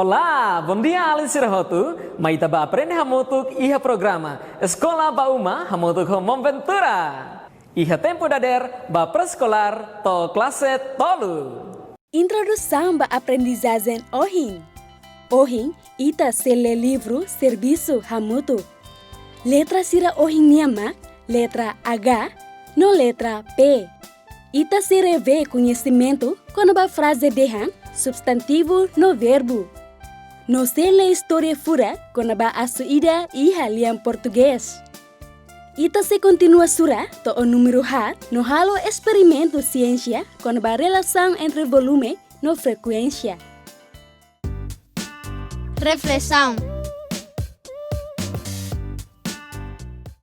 Olá, bom dia Alisir Hotu. Maita ba aprende hamutuk iha programa Escola Bauma hamutuk homom ventura. Iha tempo dader ba preescolar to classe tolu. Introdução à aprendizagem OHIM. OHIM ita sele livro Serviço Hamutu. Letra sira OHIM niama, letra H, no letra P. Ita se revê conhecimento quando a frase derram substantivo no verbo. No sele história fura quando a asuida iha liam português. Ita se continua sura to o número H no halo experimento ciência quando a relação entre volume no frequência. Reflexão.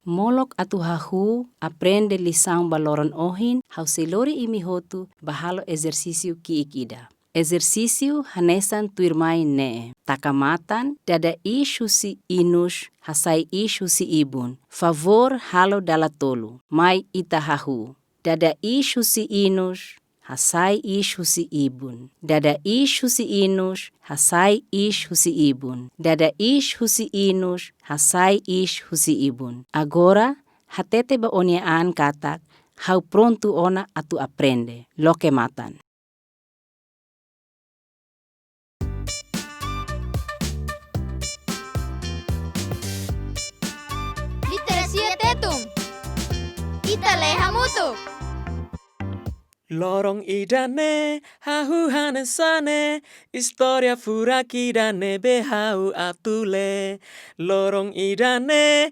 Molok atu hahu aprende lição baloran ohin hauselori imihotu bahalo exercício ki ikida. Exercício hanesan tuirmai ne. Takamatan dada ishusi inus hasai ishusi ibun. Favor halo dalatolu. Mai itahahu. Dada ishusi inus hasai ishusi ibun. Dada ishusi inus hasai ishusi ibun. Dada ishusi inus hasai ishusi ibun. Agora hatete ba oniaan katak hau pronto ona atu aprende. Loke matan. Literacia tetum. Itale hamutu. Lorong idane, hahu hanesane, historia furaki dane behau atule. Lorong idane,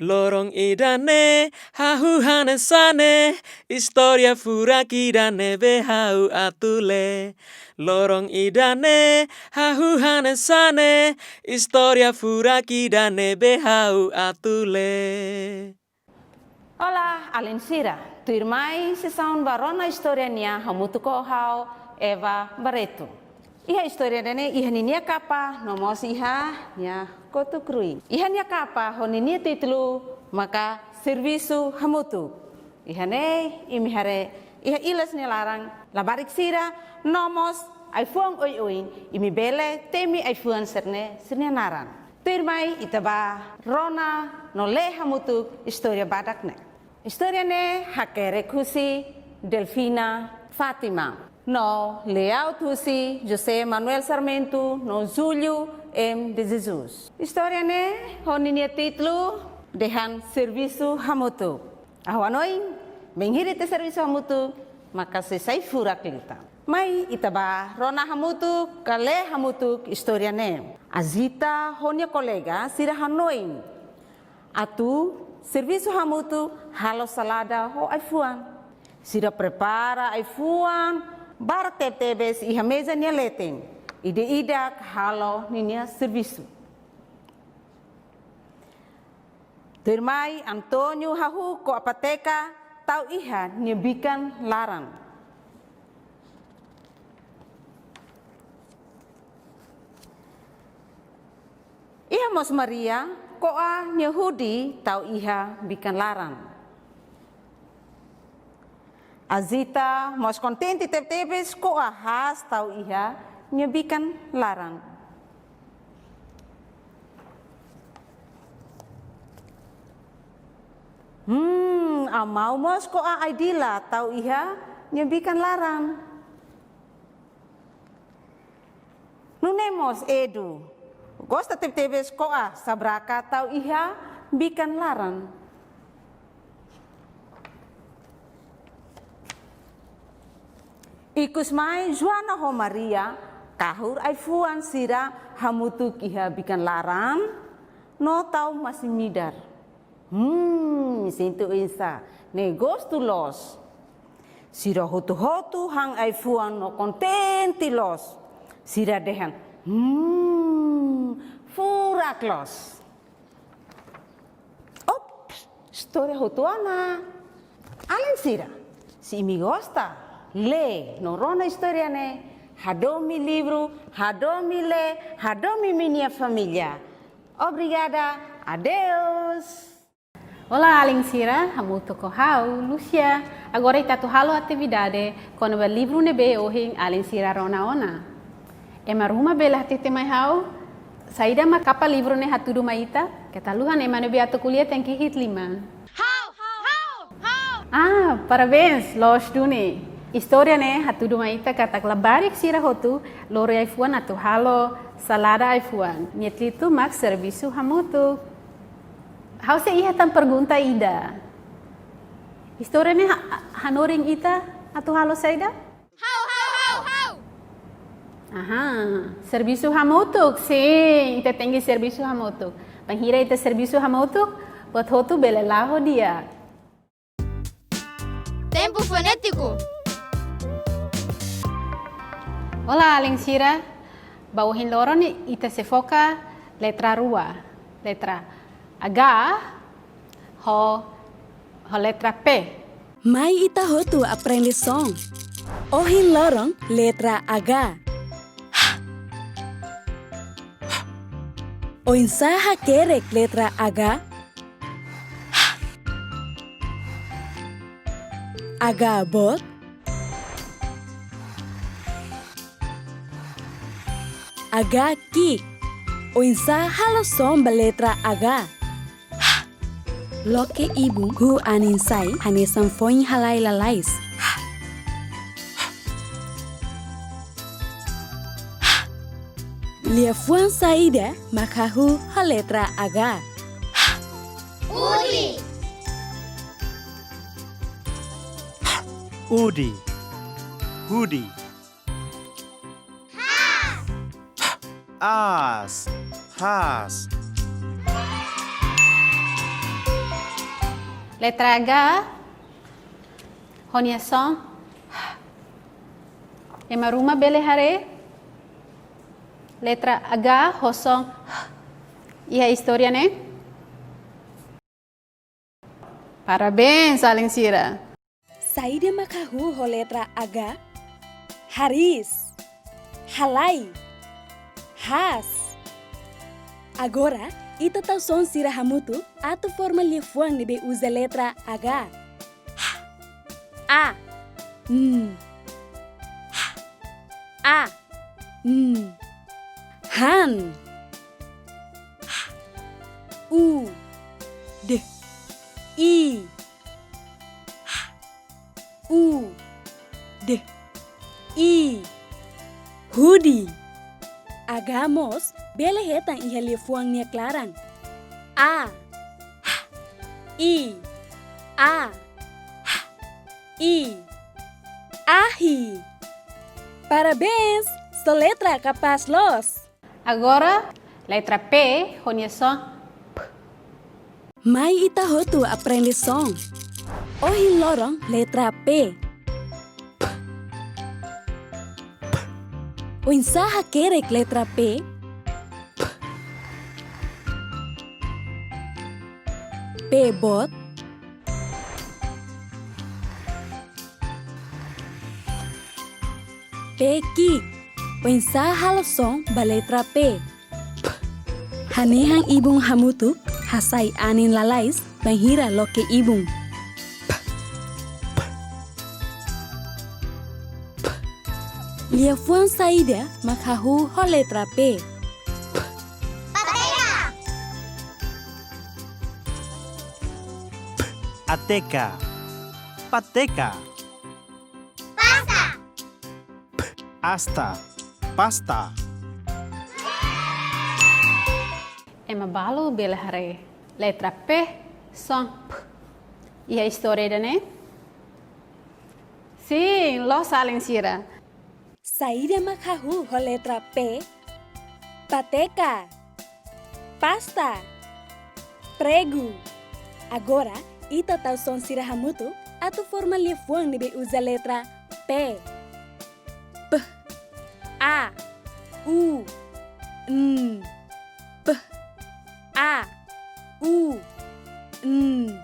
Lorong idane, hahu hanesane, historia furaki dane behau atule. Lorong idane, hahu hanesane, historia furaki dane behau atule. Olá, Alensira. Tu irmã se são barona história nia hamutu ko hau Eva Barreto. Iha história dene iha ninia kapa nomos iha nia kotu krui. Iha nia kapa honinia titulu maka servisu hamutu. Iha ne imihare iha ilas ni larang labarik sira nomos ai fuang oi oi imi bele temi ai fuan serne naran. Tu irmã itaba rona no le hamutu história badak ne. História ne hakere kusi Delfina Fátima. No Leao Tusi José Manuel Sarmento no Julio M. de Jesus. História ne honinia titlu dehan serviço hamutu. Ahwanoi menghiri te serviço hamutu maka sesai furak lita. Mai itaba rona hamutu kale hamutu história ne. Azita honia kolega sira hanoin. Atu serviço hamutu halo salada ho aifuan. Sira prepara aifuan barak tebes iha mesa nia leten. Ide idak halo ninia serviço. Termai Antonio hahu ko apateka tau iha nyebikan larang. Iha mos Maria koa Yahudi tau iha bikan larang. Azita mos kontenti tebes koa has tau iha nyebikan larang. Amau mos koa Aidila tau iha nyebikan larang. Nunemos Edu. Gosta tebes koa sabraka tau iha bikan larang. Ikus mai Juana ho Maria kahur ai fuan sira hamutu iha bikan larang no tau masih midar. Sintu insa negosto los. Sira hotu hang ai fuan no kontenti los. Sira dehan furak los. História rotuana. Alensira, si mi gosta, le, no rona história ne, hadomi livro, hadomi le, hadomi minha família. Obrigada, adeus. Olá, Alensira, hamutu ko hau, Lucia. Agora está tu halo atividade, quando o livro nebe ohin Alensira rona ona. Ema ruma bela tete mai hau. Saida ma kapa livro ne hatudu maita. Ketaluhan ema ne beato kuliah tem que hit lima. Ah, parabéns, los duni. História ne hatudu maita kata labarik sira hotu lore aifuan atu halo salada aifuan. Nietlito mak serviço hamutu. Hau se iha tan pergunta ida. História ne hanoring ita atu halo saida? How. Aha, serviço hamutuk, sim, ita tem serviço hamutuk. Panghira ita serviço hamutuk, buat hotu belelaho dia. Tempo fonético. Olá, Alensira. Bauhin loron ita se foca letra rua. Letra H, ho letra P. Mai ita hotu aprende song. Ohin lorong letra H. Oinsaha kerek letra H. H bot. H ki. Oinsa halo som letra H. Loke ibu hu aninsai hanesan foin halai lalais. Lia fuan saida makahu ha letra H. Udi. Hoodie. Has. Letra H, honia som. Ema ruma bele hare. Letra H, hosong. Iha história ne? Parabéns, Alensira. Saida makahu ho letra H. Haris. Halai. Has. Agora, ita tau son sira hamutu atu forma liefuang nebe usa letra H. A. A. Han. U. D. I. U. D. I. Hoodie. Agamos, bele hetang iha liefuang nia klarang. A. I. A. I. Ahi. Parabéns, so letra capaz los. Agora, letra P, honia som. Mai ita hotu aprende song. Ohin lorong letra P. Oinsaha kerek letra P. P bot. P ki. Oinsaha losong ba letra P. Hanehang ibung hamutu hasai anin lalais menghira loke ibung. Lia fuan saida makahu ho letra P. Ateca. Pateca. Asta. Pasta. Ema balu bele hare. Letra P, som. Iha história ne? Sim, los Alensira. Saida makahu ho letra P. Pateca. Pasta. Prego. Agora, ita tau son sira hamutu atu forma liefuang nebe usa letra P. P. A. U. N. P. A. U. N.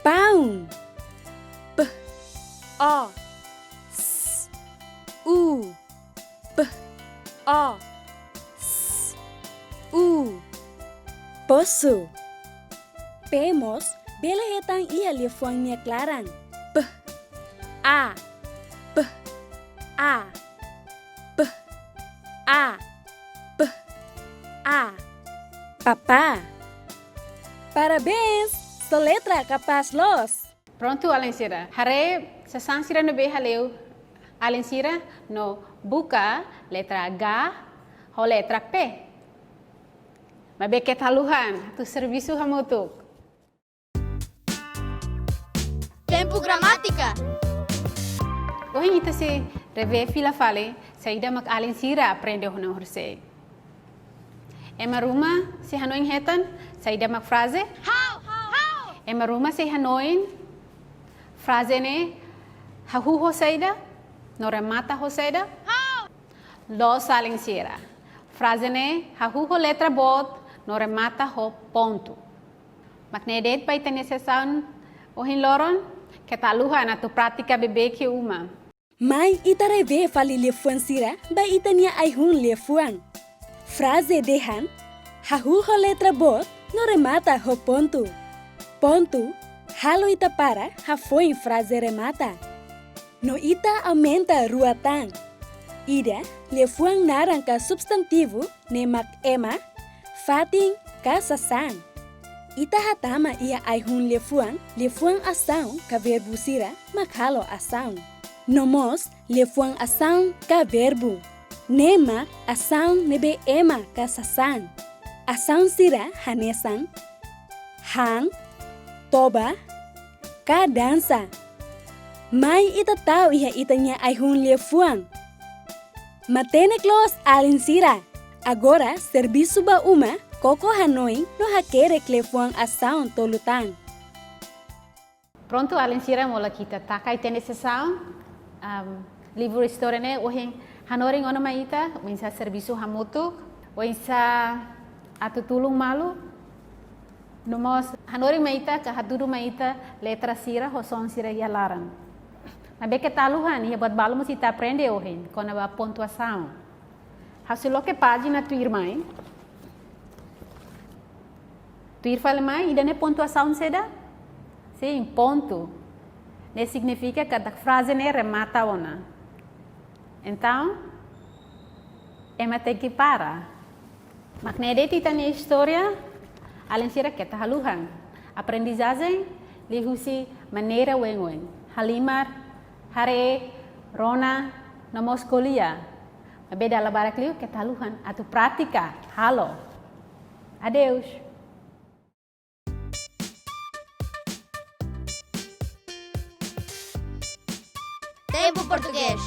Pão. P. O. S. U. P. O. S. U. Poço. Pemos, bela hetang ia liefuang nia klarang. P. A. P. A. P. A. P. A. Papá. Parabéns! Soletra capaz los. Pronto, Alensira. Hare, sasang sira no be haleu. Alensira no buka letra H o letra P. Mabeket haluhan, tu serviço hamutuk. Tempo gramática. Hoje ita se reve fila fale, saída mak Alensira aprende o não horsei. Ema ruma se hanoin hetan, saída mak frase. How? Ema ruma se hanoin frase ne hahu hosaida, no remata hosaida. How? Los Alensira. Frase ne hahu ho letra bot, no remata ho ponto. Magnedet pa ita necessan ohin loron, ketaluhan na tu prática bebê que uma. Mai ita reve fali lefuan sira, ba ita nia aihun lefuan. Frase dehan, hahu ho letra bot, no remata ho ponto. Ponto, halo ita para, ha foi frase remata. No ita aumenta ruatan. Ida, lefuan narang ka substantivo, nemak ema, fating ka sasan. Ita hatama ia aihun lefuan asaun ka verbo sira, makhalo asaun. Nomos, lefuan asaun ka verbo. Nema, asaun nebe ema ka sasan. Asaun sira hanesan. Hang, toba, ka dansa. Mai ita tahu iha itanya aihun lefuan. Mateneklos Alensira. Agora, serviço ba uma, koko hanoi no hakere lefuan asaun tolutan. Pronto, Alensira mola kita takai tene sessão. Livro história ne ohin hanoring ona maita, oinsa serviço hamutuk, oinsa atutulung malu. Nomos hanoring maita ka haturu maita letra sira hoson sira yalaran. Nabe que taluhan ia buat balo mesti ta aprende ohin com a pontuação. Hasiloke página tu irmãe. Tu ir fala mai ida ne pontuação seda? Sim, ponto. Ne significa que a frase ne remata ona. Então, ema tem que parar. Mas ne tita ne história, Alensira que ta haluhan. Aprendizagem, lihusi maneira wen. Halimar, Hare, Rona, nomos kuliah. Beda la barakliu que taluhan atu prática. Halo. Adeus. Tempo português.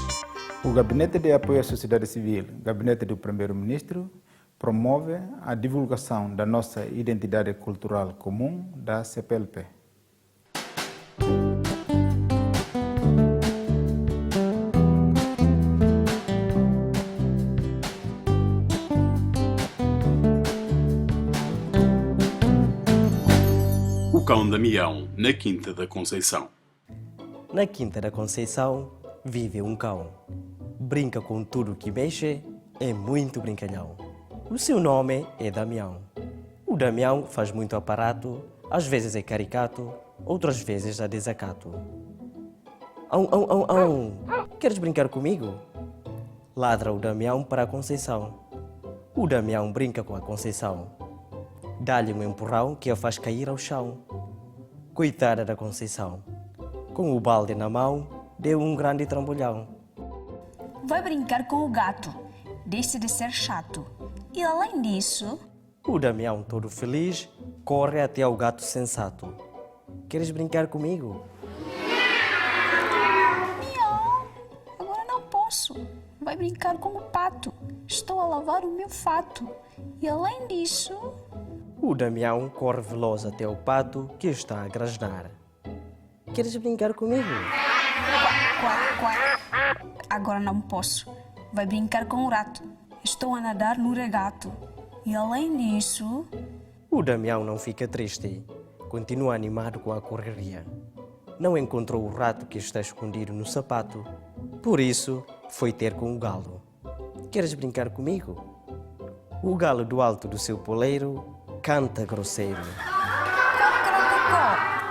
O Gabinete de Apoio à Sociedade Civil, Gabinete do Primeiro-Ministro, promove a divulgação da nossa identidade cultural comum da CPLP. O Cão Damião, na Quinta da Conceição. Na Quinta da Conceição vive um cão. Brinca com tudo que mexe, é muito brincalhão. O seu nome é Damião. O Damião faz muito aparato, às vezes é caricato, outras vezes é desacato. Queres brincar comigo? Ladra o Damião para a Conceição. O Damião brinca com a Conceição. Dá-lhe um empurrão que a faz cair ao chão. Coitada da Conceição. Com o balde na mão, deu um grande trambolhão. Vai brincar com o gato. Deixe de ser chato. E além disso... O Damião, todo feliz, corre até ao gato sensato. Queres brincar comigo? Miau! Agora não posso. Vai brincar com o pato. Estou a lavar o meu fato. E além disso... O Damião corre veloz até o pato que está a grasnar. Queres brincar comigo? Agora não posso. Vai brincar com o rato. Estou a nadar no regato. E além disso... O Damião não fica triste. Continua animado com a correria. Não encontrou o rato que está escondido no sapato. Por isso, foi ter com o galo. Queres brincar comigo? O galo do alto do seu poleiro canta grosseiro.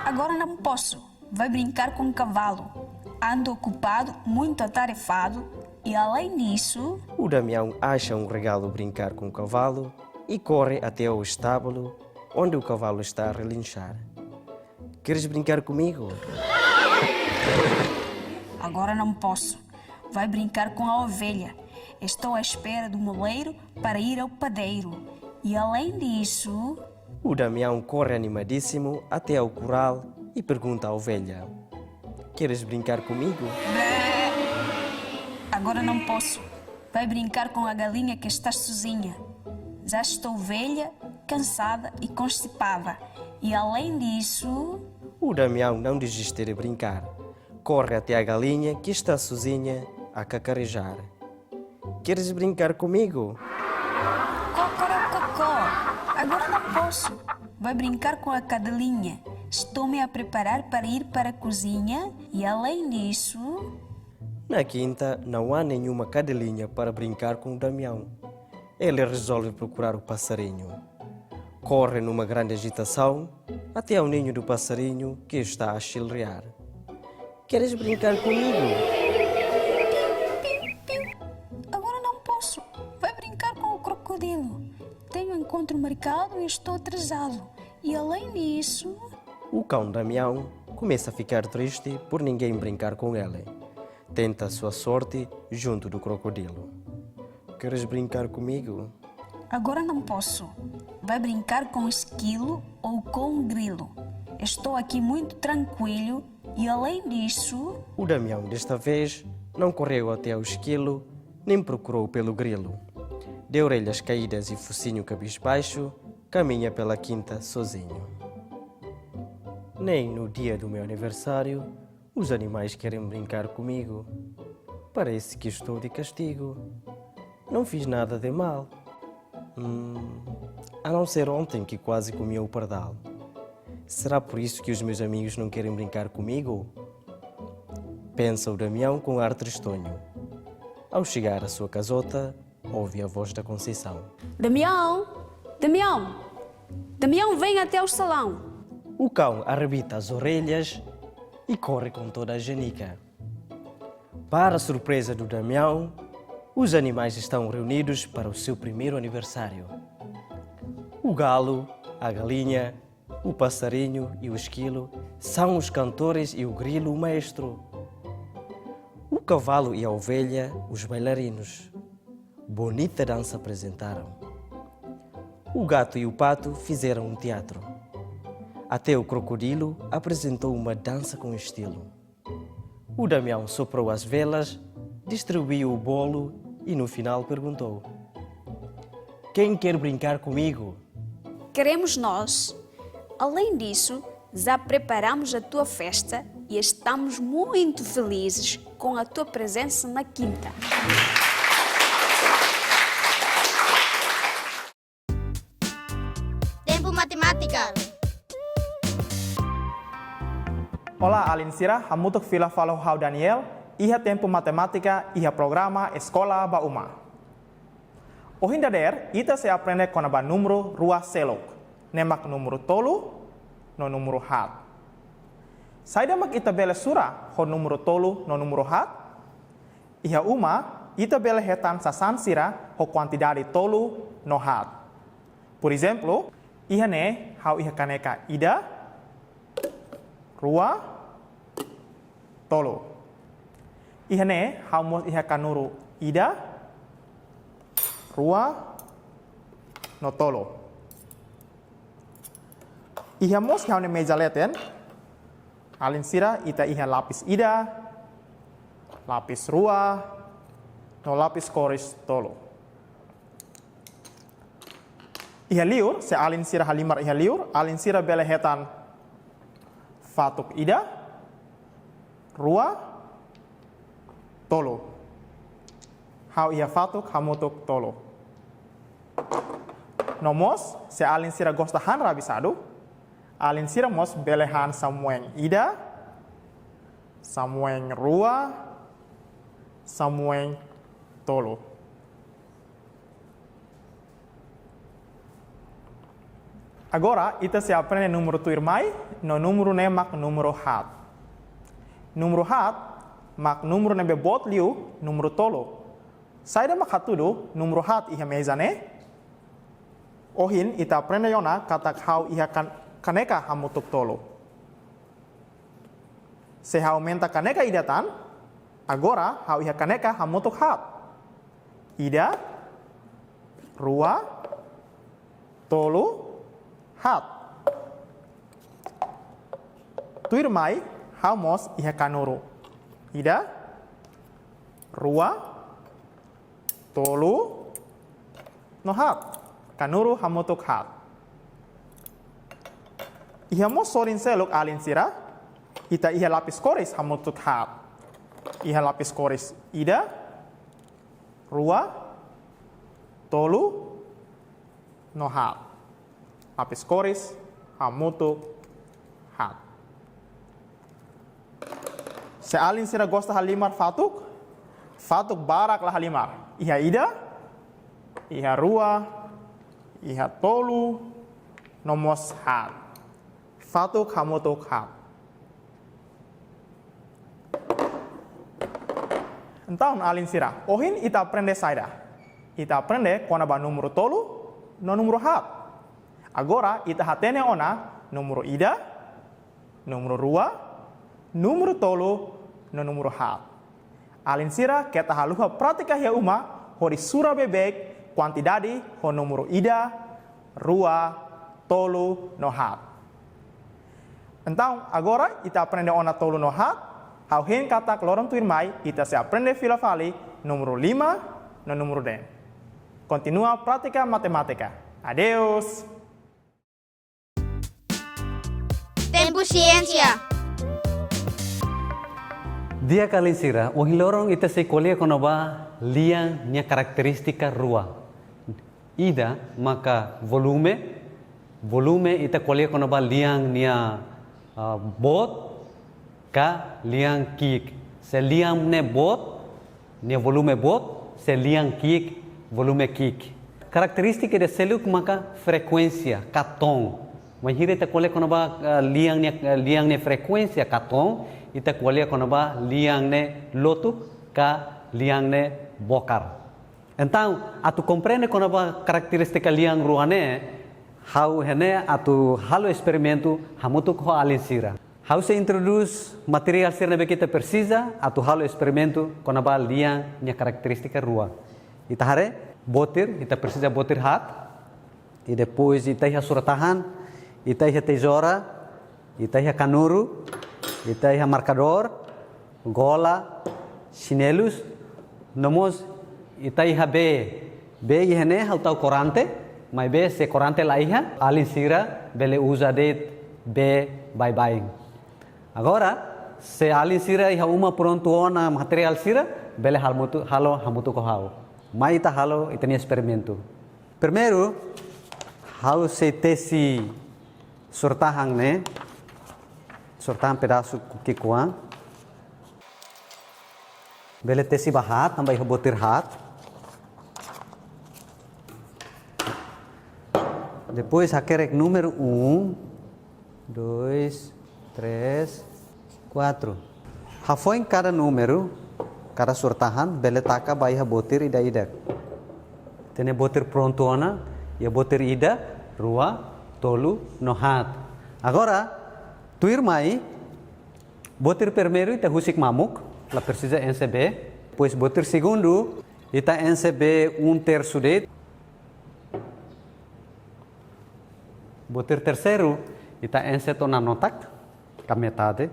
Agora não posso. Vai brincar com o cavalo. Ando ocupado, muito atarefado. E além disso, O Damião acha um regalo brincar com o cavalo e corre até o estábulo, onde o cavalo está a relinchar. Queres brincar comigo? agora não posso. Vai brincar com a ovelha. Estou à espera do moleiro para ir ao padeiro. E além disso, O Damião corre animadíssimo até ao curral e pergunta à ovelha: Queres brincar comigo? agora não posso. Vai brincar com a galinha que está sozinha. Já estou velha, cansada e constipada. E além disso, O Damião não desiste de brincar. Corre até a galinha que está sozinha a cacarejar. Queres brincar comigo? cocorococó, agora não posso. Vai brincar com a cadelinha. Estou-me a preparar para ir para a cozinha. E além disso, Na quinta, não há nenhuma cadelinha para brincar com o Damião. Ele resolve procurar o passarinho. Corre numa grande agitação até ao ninho do passarinho que está a chilrear. Queres brincar comigo? agora não posso. Vai brincar com o crocodilo. Tenho um encontro marcado e estou atrasado. E além disso, O cão Damião começa a ficar triste por ninguém brincar com ele. Tenta a sua sorte junto do crocodilo. Queres brincar comigo? agora não posso. Vai brincar com o esquilo ou com o grilo. Estou aqui muito tranquilo e além disso, O Damião desta vez não correu até ao esquilo, nem procurou pelo grilo. De orelhas caídas e focinho cabisbaixo, caminha pela quinta sozinho. Nem no dia do meu aniversário, os animais querem brincar comigo. Parece que estou de castigo. Não fiz nada de mal. A não ser ontem que quase comi o pardal. Será por isso que os meus amigos não querem brincar comigo? Pensa o Damião com ar tristonho. Ao chegar à sua casota, ouve a voz da Conceição. Damião! Damião! Damião, vem até o salão. O cão arrebita as orelhas e corre com toda a janica. Para a surpresa do Damião, os animais estão reunidos para o seu primeiro aniversário. O galo, a galinha, o passarinho e o esquilo são os cantores e o grilo o maestro. O cavalo e a ovelha, os bailarinos. Bonita dança apresentaram. O gato e o pato fizeram um teatro. Até o crocodilo apresentou uma dança com estilo. O Damião soprou as velas, distribuiu o bolo e no final perguntou: Quem quer brincar comigo? Queremos nós. Além disso, já preparamos a tua festa e estamos muito felizes com a tua presença na quinta. Tempo matemática. Olá, Alinsira, hamutuk fila falau hau Daniel, iha tempo matemática, iha programa Escola Bauma. Hoje dader, ita se aprende com a número rua selok, nemak número tolu, no número hat. Saida mak ita bela sura, ho número tolu, no número hat, iha uma, ita bela hetan sasan sira, ho quantidade tolu, no hat. Por exemplo, iha ne, hau iha kaneka ida, rua, tolo. Iha ne, hau mos iha kanuru ida, rua, no tolo. Iha mos hau ne meja leten, alin sira ita iha lapis ida, lapis rua, no lapis koris tolo. Iha liur, se alin sira halimar iha liur, alin sira bele hetan fatuk ida, rua, tolo. Hau iha fatuk, hamutuk tolo. Nomos, se alin sira gostahan rabisadu, alin sira mos belehan samueng ida, samueng rua, samueng tolo. Agora, ita se aprende número tuirmai, no número ne mak número hat. Número hat, mak número ne bebot liu, número tolo. Saida makatudo numero hat iha mesa ne. Ohin ita aprende yona katak hau iha kaneka hamutuk tolo. Se hau menta kaneka idatan, agora hau iha kaneka hamutuk hat. Ida, rua, tolu, hat. Tuirmai hau mos iha kanuru. Ida, rua, tolu, no hat. Kanuru hamutuk hat. Iha mos sorin seluk alin sira. Ita iha lapis koris hamutuk hat. Iha lapis koris ida, rua, tolu, no hat. Lapis koris hamutuk hat. Se alin sira gosta halimar fatuk. Fatuk barak lah halimar. Iha ida, iha rua, iha tolu, nomos hat. Fatuk hamutuk hat. Então, alin sira, ohin ita aprende saida. Ita aprende kona ba numero tolu, no numero hat. Agora ita hatene ona numero ida, numero rua, numero tolu, no numero hat. Alin sira kita haluha pratika ya uma hori sura bebek quantidade ho numero ida, rua, tolu, no hat. Então, agora ita aprende ona tolu no hat. Hau hen kata lorong tuirmai, ita se aprende filafali número 5 no número 10. Continua prática matemática. Adeus. Tempo ciência. Dia kali sira, o lorong ita se kolia konoba liang nya karakteristika rua. Ida maka volume ita kolia konoba liang nya bot ka liang kik. Se liang ne bot, ne volume bot, se liang kik, volume kik. Karakteristika de seluk maka frekuensia, katon. Mahire ta kole konoba liang ne frekuensia katon, ita kole konoba liang ne lotu ka liang ne bokar. Então, atu compreende konoba karakteristika liang ruane, hau hene atu halo experimento hamutuk ho alinsira. How se introduz material sirna kita precisa atu halo experimento con a liang nya característica rua. Ita hare botir, ita precisa botir hat, e depois ita iha suratahan, ita iha tesoura, ita iha canuru, ita iha marcador, gola, chinelos, nomos ita iha B iha ne hau tau corante, mas B se corante la iha, alin sira bele usa de B bye. Agora, se alin sira iha uma pronto ona material sira, bele halo hamutu kohau. Mai ita halo itani experimento. Primeiro, halo se tesi sortahan ne, sortahan pedaço kikuan. Bele tesi bahat, tambah iha botir hat. Depois hakerek número 1, 2, 3, 4. Hafo em cada número, cada sortahan, bele taka baiha botir ida. Tene botir prontona, ia botir ida, rua, tolu, no hat. Agora, tu irmai, botir primeiro ita husik mamuk, la precisa NCB, pois botir segundo, ita NCB 1/3 de. Botir terceiro, ita NC to nanotak, a metade.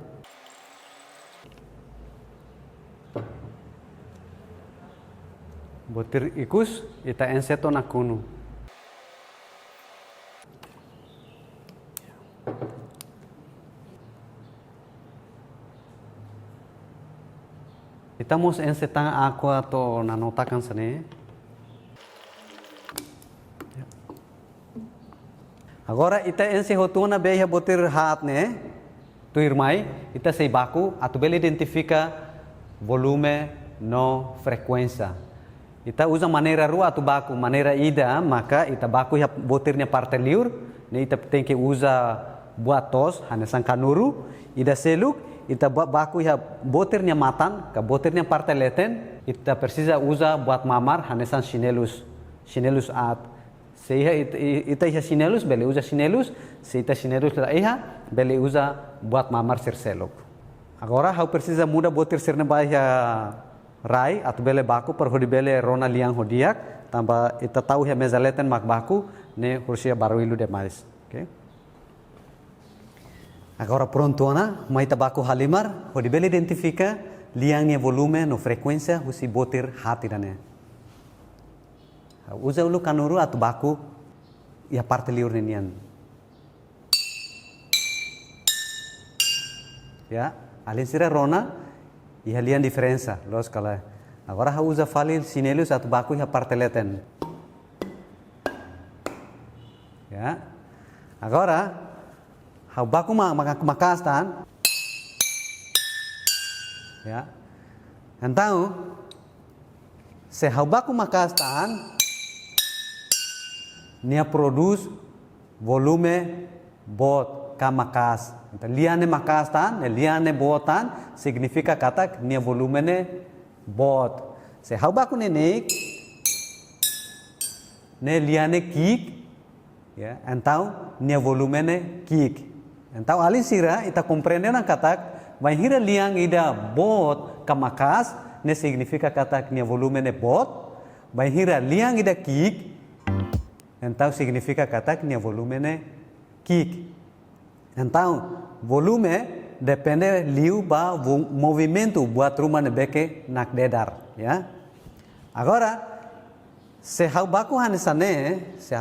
Botir ikus, ita enseto na kuno. Estamos ensetang aqua to nanotakan sene. Agora ita ense hotuna beha botir hat ne. Tu irmai, ita sei baku, atu bele identifica volume no frequência. Ita usa maneira rua atu baku, maneira ida, maka ita baku ya botirnya parte liur, ne ita tem que usa buat tos, hanesan kanuru, ida seluk, ita baku ya botirnya matan, ka botirnya parte leten, ita precisa usa buat mamar hanesan chinelus at. Se ita iha chinelus, bele usa chinelus, se ita chinelus la iha, bele usa buat mamar sirselok. Agora how precisa muda botir sirne ba iha rai atau bele baku per hodi bele rona liang hodiak, tamba ita tahu iha mezaleten mak baku ne kursia baruilu demais. Okay? Agora pronto na, mai tabaco halimar, hodi bele identifica liangnya volume no frequência husi botir hati dane. Usa ulu kanuru atau baku ya parte liur ninian. Ya, alin sira rona ya lian diferença, los kala. Agora usa falil sinelus atau baku ya parte leten. Ya. Agora hau baku makastan. Ya. Então, se hau baku makastan nia produz volume bot kamakas. Liane makastan, liane botan significa kata nia volume ne bot. Se hau baku ne liane kik, ya, então nia volume ne kik. Então ali sira ita compreende na kata vai hira liang ida bot kamakas ne significa kata nia volume ne bot, vai hira liang ida kik. Então significa kata que volume ne kik. Então volume depende liu ba movimento buat rumah nebeke nak dedar, ya. Agora se hau baku hanesane, se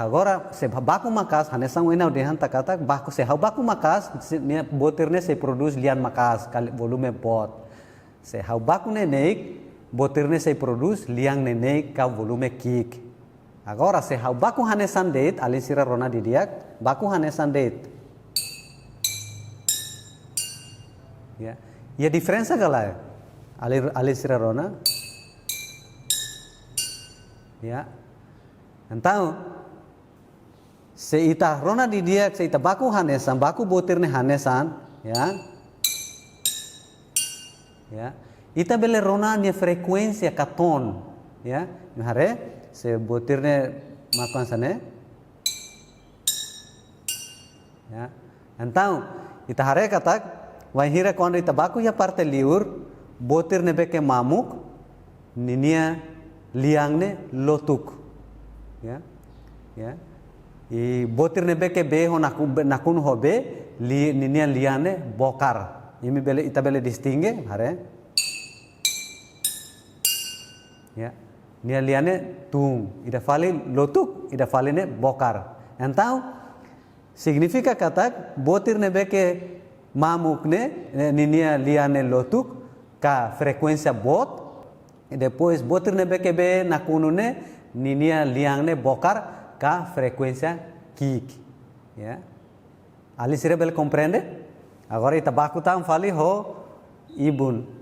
baku makas hanesan wena dehan takata baku se hau baku makas ne botirne se produz lian makas volume bot. Se hau baku ne neik botirne se produz liang ne neik ka volume kik. Agora se hau baku hanesan date, alin sira rona didiak, baku hanesan date. Ya, ya diferença galera. Alin sira rona. Ya. Então, se ita rona didiak, se ita baku hanesan, baku botirne hanesan, ya. Ya. Ita bele rona nia frekuensia katon, ya. Hare se botirne makan sana, ya. Então, ita hare katak, vai hira quando ita baku ya parte liur, botirne beke mamuk, ninia liangne lotuk, ya, ya. I botirne beke beho nakun hobe, ninia liane bokar. Ini bele ita bele distingue, hare, ya. Nia liane tung, ida fali lotuk, ida fali ne bokar. Então, significa kata botir ne beke mamuk ne nia liane lotuk ka frekuensia bot, e depois botir ne beke be nakunu ne nia liang ne bokar ka frekuensia kik. Ya. Ali sira bel compreende? Agora ita baku tam fali ho ibun.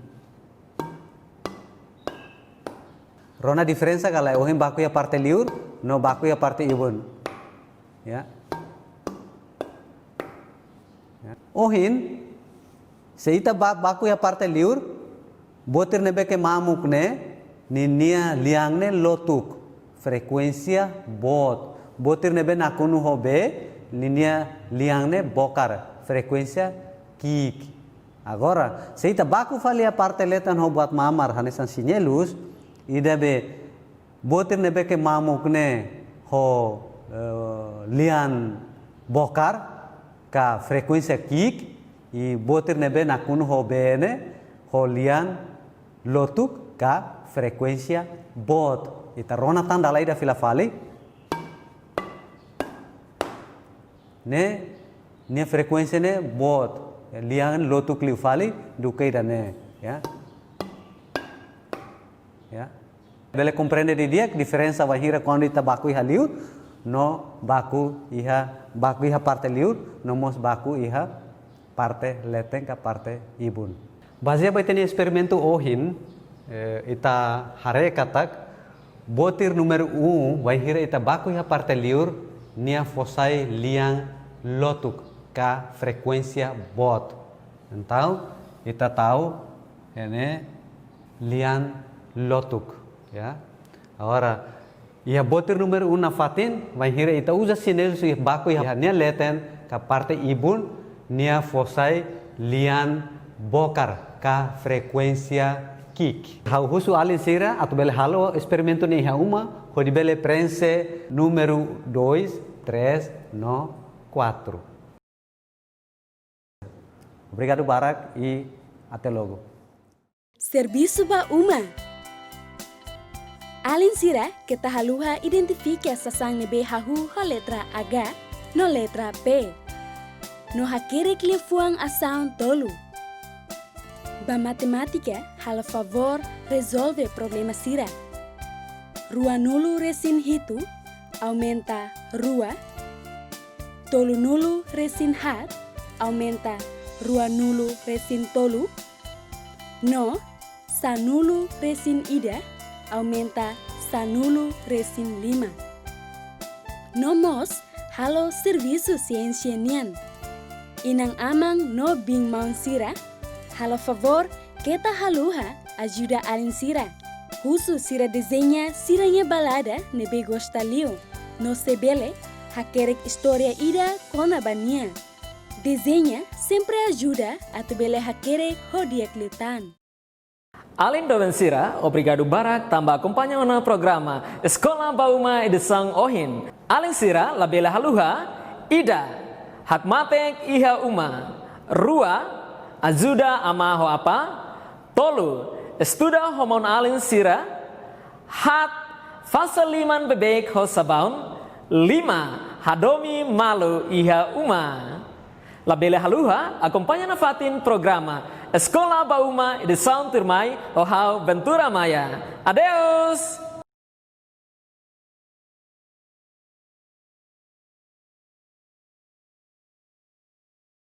Rona diferença galera, ohim baku ya parte liur, no baku ya parte ibun. Ya. Ya. Ohim se ita baku ya parte liur, botir nebe ke mamuk ne, ninia liang ne lotuk, frekuensia bot. Botir nebe nakunu hobe, ninia liang ne bokar, frekuensia kik. Agora, se ita baku fali ya parte letan ho buat mamar hanesan sinelus, ida be botir nebe ke mamuk ne ho lian bokar ka frekuensia kik i botir nebe nakun ho bene ho lian lotuk ka frekuensia bot ita rona tan dalai da filafali ne frekuensia ne bot lian lotuk liu fali dukai da ne, ya. Ya. Bele compreende di dia diferença vai hira quando ita baku iha liur no baku iha parte liur no mos baku iha parte leten ka parte ibun. Baseado vai ter experimento ohin ita hare katak botir número 1 vai hira ita baku iha parte liur nia fosai liang lotuk ka frekuensia bot. Então ita tahu ini lian lotuk, ya. Agora, ia botir número 1 na fatin, vai hira ita usa sinel su baku ia nia leten ka parte ibun nia fosai lian bokar ka frekuensia kik. Hau husu alin sira atu bele halo experimento ni ha uma, hodi bele prense número 2, 3, no 4. Obrigado Barak e até logo. Serviço ba uma. Alin sira kita haluha identifica sasang nebe hahu ho letra H no letra P. No hakere klifuang asaun tolu. Ba matemática hala favor resolve problema sira. Rua nulu resin hitu aumenta rua. Tolu nulu resin hat aumenta rua nulu resin tolu. No, sanulu resin ida aumenta sanulu resin 5. Nomos halo serviço ciência nian. Inang amang no bing maun sira. Halo favor kita haluha ajuda alin sira. Husu sira desenha siranya balada nebe gostalio. No sebele hakerek história ida kona bania. Desenha sempre ajuda a tebele hakere hodiak litan. Alin doven sira, obrigado Barak tambah acompanhando na programa Escola Bauma edição Ohin. Alin sira labela haluha ida hakmatek iha uma rua ajuda amaho apa tolu estuda homon alin sira hat fasaliman bebek ho sabaun 5 hadomi malu iha uma. Labele haluha, acompanha na fatin programa Escola Bauma edição Turmai Ohau Ventura Maya. Adeus!